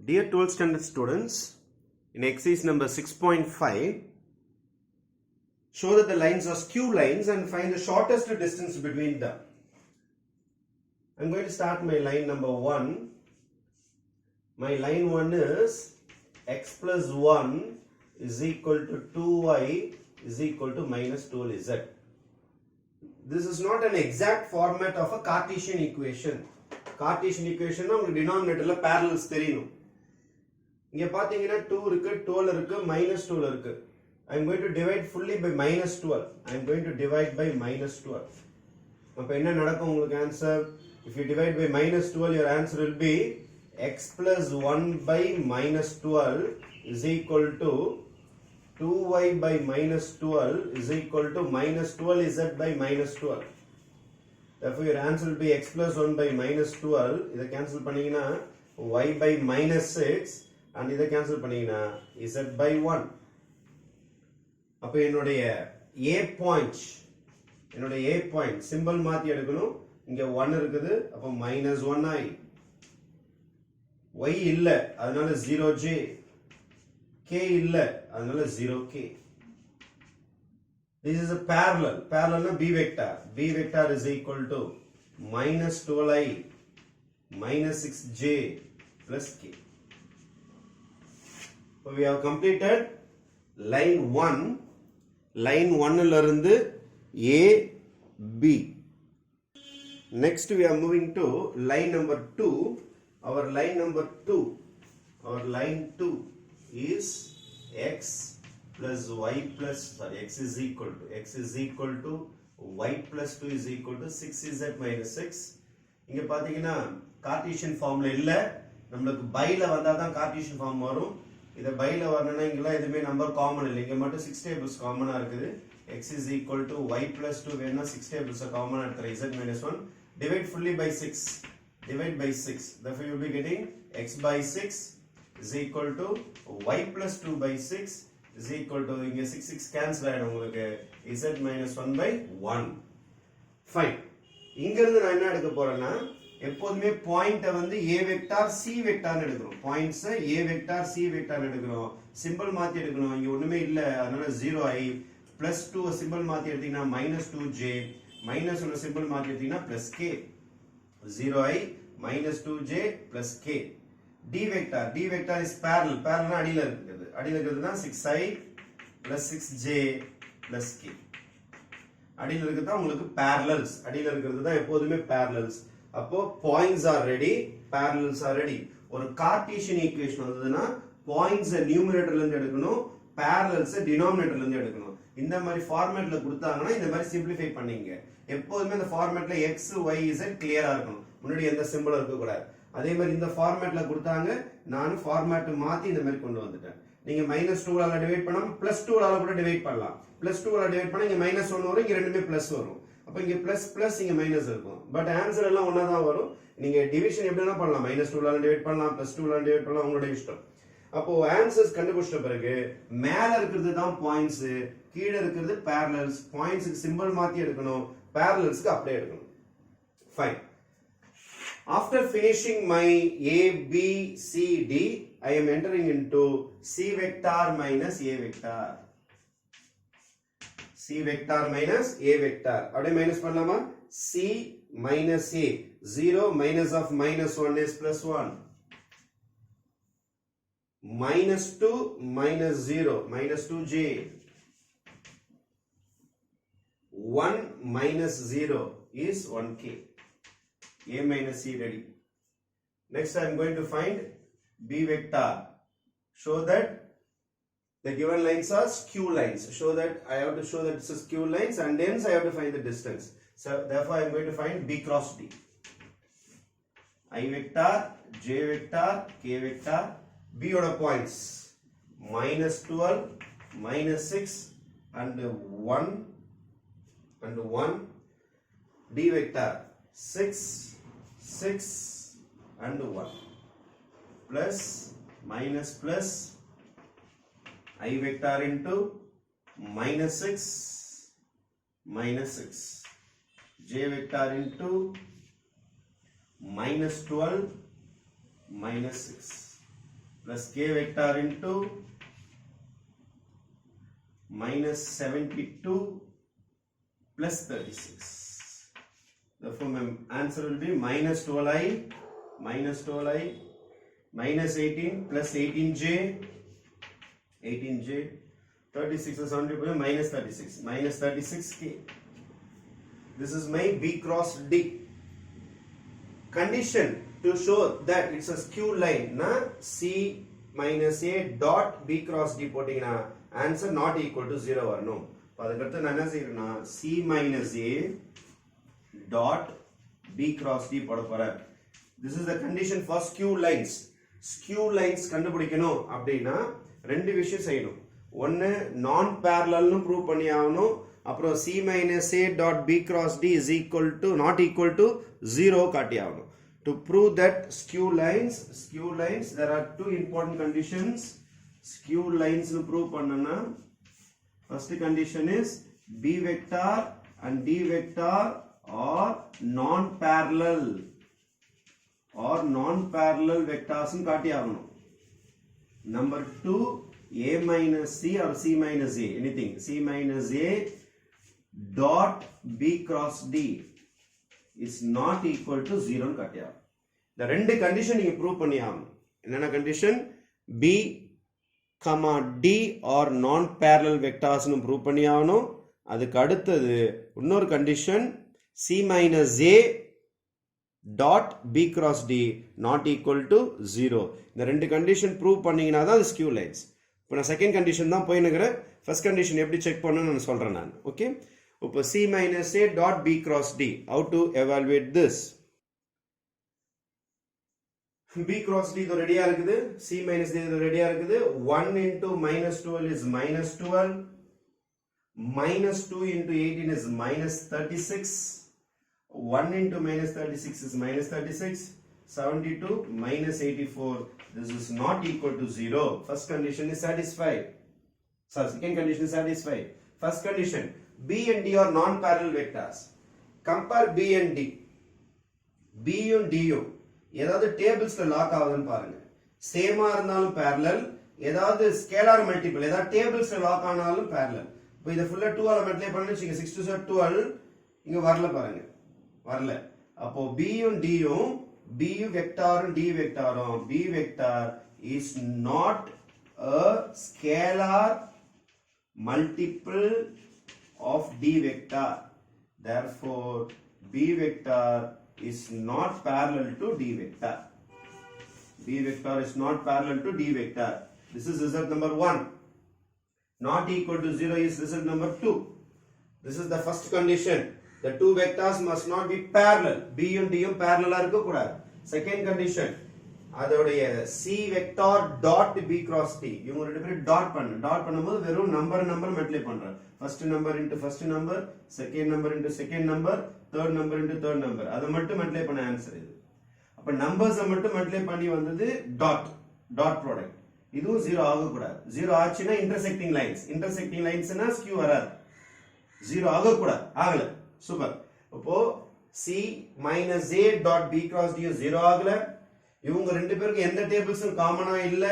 Dear 12th standard students, in exercise number 6.5, show that the lines are skew lines and find the shortest distance between them. I am going to start my line number 1. My line 1 is x plus 1 is equal to 2y is equal to minus 12z. This is not an exact format of a Cartesian equation. Cartesian equation na unga denominator la parallels theriyum. இங்க பாத்தீங்கன்னா 2 இருக்கு 12 இருக்கு minus 12 இருக்கு. I am going to divide fully by minus 12. I am going to divide by minus 12. அப்ப என்ன நடக்கும் உங்களுக்கு answer? If you divide by minus 12, your answer will be x plus 1 by minus 12 is equal to 2y by minus 12 is equal to minus 12z by minus 12. Therefore, your answer will be x plus 1 by minus 12. இதை cancel பண்ணீங்கன்னா y by minus 6 and இதை cancel பண்ணீங்கன்னா z by 1. அப்ப என்னுடைய a point symbol மாத்தி எடுக்கணும். இங்க 1 இருக்குது. அப்ப minus 1i. y இல்ல அதனால 0j. k இல்ல அதனால 0k. This is a parallel. Parallel na b vector. B vector is equal to minus 12i minus 6j plus k. So we have completed line 1. Line 1 ல இருந்து A, B. Next we are moving to line number 2. Our line number 2. Our line 2 is x plus y plus, sorry, x is equal to y plus 2 is equal to 6z minus 6. இங்க பாத்தீங்கன்னா Cartesian ஃபார்ம்ல இல்ல, நமக்கு பைல வந்தா தான் Cartesian form வரும். இத பைல வரணும்னா இங்கலாம் எதுமே நம்பர் காமன் இல்ல, இங்க மட்டும் 6 டேபிள்ஸ் காமனா இருக்குது. x is equal to y plus 2 வேணா 6 டேபிள்ஸ் காமனா எடுத்துற z minus 1 divide fully by 6. Divide by 6. Therefore you will be getting x by 6 is equal to y plus 2 by 6 is equal to இங்க 6 cancel ஆயிடும் உங்களுக்கு z minus 1 by 1. Fine. இங்க இருந்து நான் என்ன எடுக்க போறேன்னா எப்போதுமே பாயிண்ட வந்து a வெக்டார் c வெக்டார்னு எடுக்கணும். பாயிண்ட்ஸ் a வெக்டார் c வெக்டார்னு எடுக்கணும். சிம்பல் மாத்தி எடுக்கணும். இங்க ஒண்ணுமே இல்ல அதனால 0i plus 2 சிம்பல் மாத்தி எடுத்தீங்கன்னா minus 2j minus 1 சிம்பல் மாத்தி எடுத்தீங்கன்னா plus k. 0i minus 2j plus k. d vector is parallel. Parallel அடியில இருக்குது. அடியில இருக்குதுன்னா 6i plus 6j plus k. அடியில இருக்குதா உங்களுக்கு parallels. அடியில இருக்குது தான் எப்போதுமே parallels. அப்போ points are ready, parallels are ready. ஒரு கார்ட்டீசியன் ஈக்குவேஷன் வந்ததுன்னா பாயிண்ட்ஸ் நியூமரேட்டர்ல இருந்து எடுக்கணும், parallels டினாமினேட்டர்ல இருந்து எடுக்கணும். இந்த மாதிரி ஃபார்மேட்ல கொடுத்தாங்கன்னா இந்த மாதிரி சிம்பிளிஃபை பண்ணீங்க. எப்போதுமே இந்த ஃபார்மேட்ல x y z கிளியரா இருக்கணும். முன்னாடி எந்த சிம்பலும் இருக்க கூடாது. அதே மாதிரி இந்த ஃபார்மேட்ல கொடுத்தாங்க, நான் ஃபார்மேட் மாத்தி இந்த மாதிரி கொண்டு வந்துட்டேன். நீங்க -2 ஆல டிவைட் பண்ணாம +2 ஆல கூட டிவைட் பண்ணலாம். +2 ஆல டிவைட் பண்ணா இங்க -1 வரும், இங்க ரெண்டுமே பிளஸ் வரும். அப்ப இங்க பிளஸ் இங்க மைனஸ் இருக்கும். பட் ஆன்சர் எல்லாம் ஒண்ணா தான் வரும். நீங்க டிவிஷன் எப்படினா பண்ணலாம். -2 ஆல டிவைட் பண்ணலாம், +2 ஆல டிவைட் பண்ணலாம், உங்களோட இஷ்டம். அப்போ ஆன்சர்ஸ் கண்டுபிடிச்ச பிறகு மேல இருக்குது தான் பாயிண்ட்ஸ், கீழ இருக்குது parallels. பாயிண்ட்ஸ்க்கு சிம்பல் மாத்தி எடுக்கணும், parallelsக்கு அப்படியே எடுக்கணும். Fine. After finishing my A, B, C, D, I am entering into C vector minus A vector. C vector minus A vector. அப்படியே மைனஸ் பண்ணலாமா? C minus A. 0 minus of minus 1 is plus 1. Minus 2 minus 0. Minus 2j. 1 minus 0 is 1k. A minus C ready. Next I am going to find B vector. Show that the given lines are skew lines. I have to show that it's a skew lines and hence I have to find the distance. So therefore I am going to find B cross D. I vector, J vector, K vector. B oda points -12, -6 and 1 and 1. D vector 6, 6 and 1 plus minus plus I vector into -6 minus 6, J vector into -12 minus 6. plus k vector into minus 72 plus 36. Therefore, my answer will be minus 12i, minus 12i, minus 18 plus 18j, 18j, 36 is 100 minus 36, minus 36k. This is my B cross D. Condition to show that it's a skew line na C minus A dot B cross D போட்டிங்கனா answer not equal to 0 வரணும். அதுக்கடுத்து நான் என்ன செய்யறேன்னா C minus A dot B cross D போட போறேன். This is the condition for skew lines. Skew lines கண்டுபிடிக்கணும் அப்படின்னா ரெண்டு விஷயம் செய்யணும். ஒன்னு நான் parallel னு ப்ரூவ் பண்ணி ஆகணும். அப்புறம் C minus A dot B cross D is equal to not equal to 0 காட்டி ஆகணும். To prove that skew lines, there are two important conditions. Skew lines nu prove பண்ணனா first condition is B vector and D vector are non-parallel vectors nu காட்டி ஆகணும். Number 2, A minus C or C minus A, anything, C minus A dot B cross D is not equal to 0 னு காட்டி ஆகணும். இந்த ரெண்டு condition நீங்க prove பண்ணி ஆகணும். என்னென்ன condition? B, D or non-parallel vectors னு ப்ரூவ் பண்ணி ஆகணும். அதுக்கு அடுத்தது இன்னொரு condition C minus A dot B cross D not equal to 0. இந்த ரெண்டு கண்டிஷன் ப்ரூவ் பண்ணீங்கன்னா தான் ஸ்கியூ லைன்ஸ். இப்போ நான் செகண்ட் கண்டிஷன் தான் போயினுக்கிறேன். ஃபர்ஸ்ட் கண்டிஷன் எப்படி செக் பண்ணணும்னு நான் சொல்றேன் நான். ஓகே, இப்போ C minus A dot B cross D, how to evaluate this? B cross D இது ரெடியா இருக்குது, C minus D இது ரெடியா இருக்குது. 1 into minus 12 is minus 12, minus 2 into 18 is minus 36, 1 into minus 36 is minus 36, 72 minus 84, this is not equal to 0. First condition is satisfied. So second condition is satisfied. First condition, B and D are non-parallel vectors. Compare B and D. B and D ஏதாவது டேபிள்ஸ்ல lock ஆகுதுன்னு பாருங்க. சேமா இருந்தாலும் parallel, ஏதாவது scalar multiple ஏதாவது டேபிள்ஸ்ல lock ஆனாலும் parallel. இப்போ இத ஃபுல்லா 2 ஆல மல்டிப்ளை பண்ணனும். 6 to 12 இங்க வரல பாருங்க, வரல. அப்போ B யும் D யும் B வெக்டாரும் D வெக்டாரும் B vector is not a scalar multiple of D vector. Therefore, B vector is not parallel to D vector. B vector is not parallel to D vector. This is result number 1. Not equal to 0 is result number 2. This is the first condition. The two vectors must not be parallel. B and D parallel ஆ இருக்க கூடாது. Second condition, அதோடைய C vector dot B cross D இவங்க ரெண்டு பேரும் dot பண்ணும்போது வெறும் number multiply பண்றேன். First number into first number, second number into second number, third number into third number, அதை மட்டும் மல்டிப்ளை பண்ண ஆன்சர் இது. அப்ப நம்பர்ஸை மட்டும் மல்டிப்ளை பண்ணி வந்தது டாட் ப்ராடக்ட். இதுவும் 0 ஆக கூடாது. 0 ஆச்சுன்னா இன்டர்செக்டிங் லைன்ஸ்னா ஸ்கியூ வராது. 0 ஆக கூடாது, ஆகல. சூப்பர். அப்போ C minus A dot B cross D 0 ஆகல. இவங்க ரெண்டு பேருக்கு எந்த டேபிள்ஸும் காமனா இல்ல.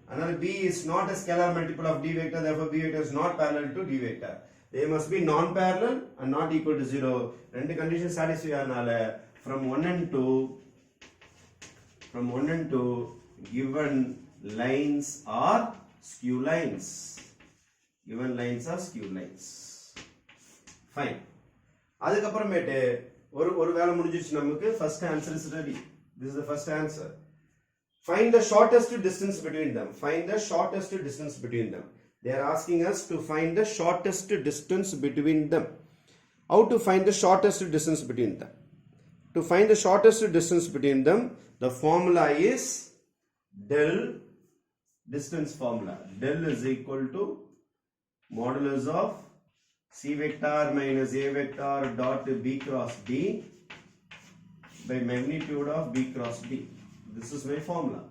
அதனால B is not a scalar multiple of D vector, therefore B vector is not parallel to D vector. They must be non-parallel and not equal to 0. ரெண்டு condition satisfy ஆனால from 1 and 2 given lines are skew lines. Fine. அதுக்கு அப்புறமேட்டு ஒரு வேலை முடிஞ்சிச்சு நமக்கு. first answer is ready. This is the first answer. Find the shortest distance between them. They are asking us to find the shortest distance between them. How to find the shortest distance between them? To find the shortest distance between them, the formula is del distance formula. Del is equal to modulus of C vector minus A vector dot B cross D by magnitude of B cross D. This is my formula.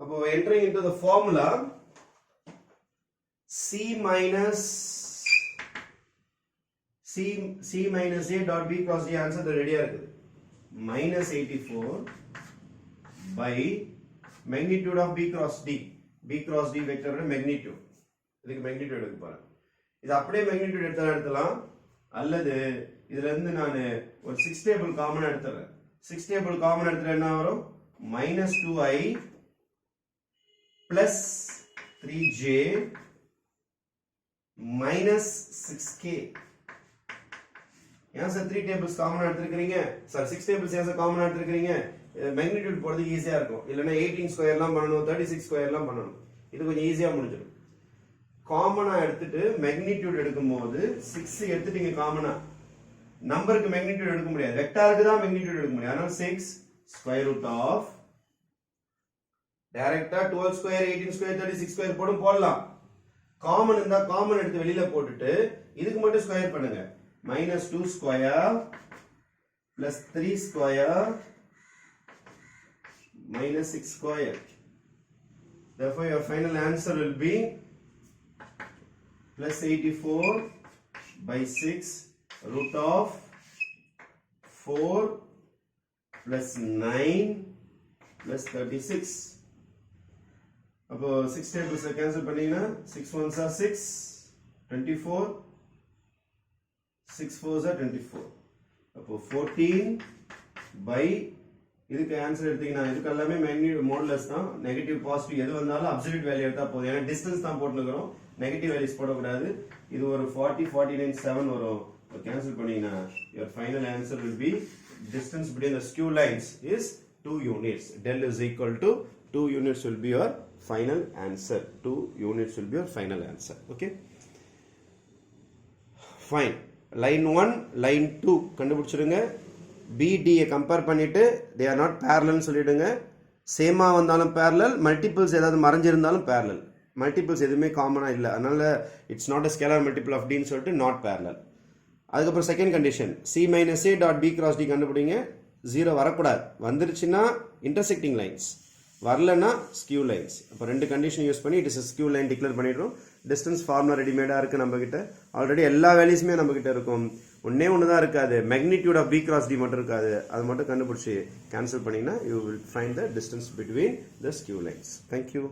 Now entering into the formula, C minus A dot B cross D answer the ready இருக்குது. minus 84 by magnitude of B cross D. B cross D vector magnitude. இதுக்கு magnitude எடுக்க போறேன். இது அப்படியே magnitude எடுத்தலாம் அல்லது இதுல இருந்து நான் ஒரு 6 டேபிள் காமன் எடுத்துறேன். 6 டேபிள் காமன் எடுத்துட்டா என்ன வரும்? -2i plus 3j minus 6k. ஏன் சார் 3 டேபிள்ஸ் காமன் எடுத்துக்கிறீங்க? சார் 6 டேபிள்ஸ் ஏன் சார் காமன் எடுத்துக்கிறீங்க? மேக்னிட்யூட் போறது ஈஸியா இருக்கும். இல்லனா 18 ஸ்கொயர்லாம் பண்ணனும், 36 ஸ்கொயர்லாம் பண்ணனும். இது கொஞ்சம் ஈஸியா முடிஞ்சிடும். காமனா எடுத்துட்டு மேக்னிட்யூட் எடுக்கும்போது 6 எடுத்துட்டீங்க காமனா. நம்பருக்கு மேக்னிட்யூட் எடுக்க முடியாது. வெக்டாருக்கு தான் மேக்னிட்யூட் எடுக்க முடியும். அதனால 6 ஸ்கொயர் ரூட் ஆஃப் டைரக்டா 12 ஸ்கொயர் 18 ஸ்கொயர் 36 ஸ்கொயர் போடலாம். காமன் இருந்தா காமன் எடுத்து வெளியில போட்டுட்டு இதுக்கு மட்டும் ஸ்கொயர் பண்ணுங்க. -2 square plus 3 square minus 6 square. Therefore, your final answer will be plus 84 by 6 root of 4 plus 9 plus 36. அப்போ 6 tables cancel பண்ணீங்கன்னா 6 ones are 6, 24, 6 fours are 24. அப்போ 14 by இதுக்கு ஆன்சர் எடுத்தீங்கன்னா இதுக்கு எல்லாமே மேக்னிட்யூட் மாடுலஸ் தான். நெகட்டிவ் பாசிட்டிவ் எது வந்தாலும் அப்சல்யூட் வேல்யூ எடுத்தா போதும். ஏன்னா டிஸ்டன்ஸ் தான் போட்டுக்கிறோம், நெகட்டிவ் வேல்யூஸ் போடக்கூடாது. இது ஒரு 40, 49, 7 வரும். கேன்சல் பண்ணீங்கன்னா your final answer will be distance between the skew lines is 2 units. Del is equal to 2 units will be your final answer. 2 units will be your final answer. Okay. Fine. Line 1, line 2 கண்டுபிடிச்சிருங்க. BD compare பண்ணிட்டு they are not parallel சொல்லிடுங்க. சேமா வந்தாலும் parallel, multiples ஏதாவது மறைஞ்சிருந்தாலும் parallel. Multiples எதுவுமே காமனா இல்ல, அதனால it's not a scalar multiple of D ன்னு சொல்லிட்டு not parallel. அதுக்கப்புறம் second condition C minus A dot B cross D கண்டுபிடிங்க. 0 வரக்கூடாது. வந்துருச்சுன்னா intersecting lines, வரலன்னா skew lines. அப்போ ரெண்டு கண்டிஷன் யூஸ் பண்ணி it is skew line declare பண்ணிடுறோம். டிஸ்டன்ஸ் ஃபார்முலா ரெடிமேடா இருக்கு நம்ம கிட்ட. ஆல்ரெடி எல்லா வேல்யூஸுமே நம்ம கிட்ட இருக்கும். ஒன்னே ஒன்று தான் இருக்காது, magnitude of B cross D மட்டும் இருக்காது. அது மட்டும் கண்டுபிடிச்சி கேன்சல் பண்ணீங்கன்னா you will find the distance between the skew lines. Thank you.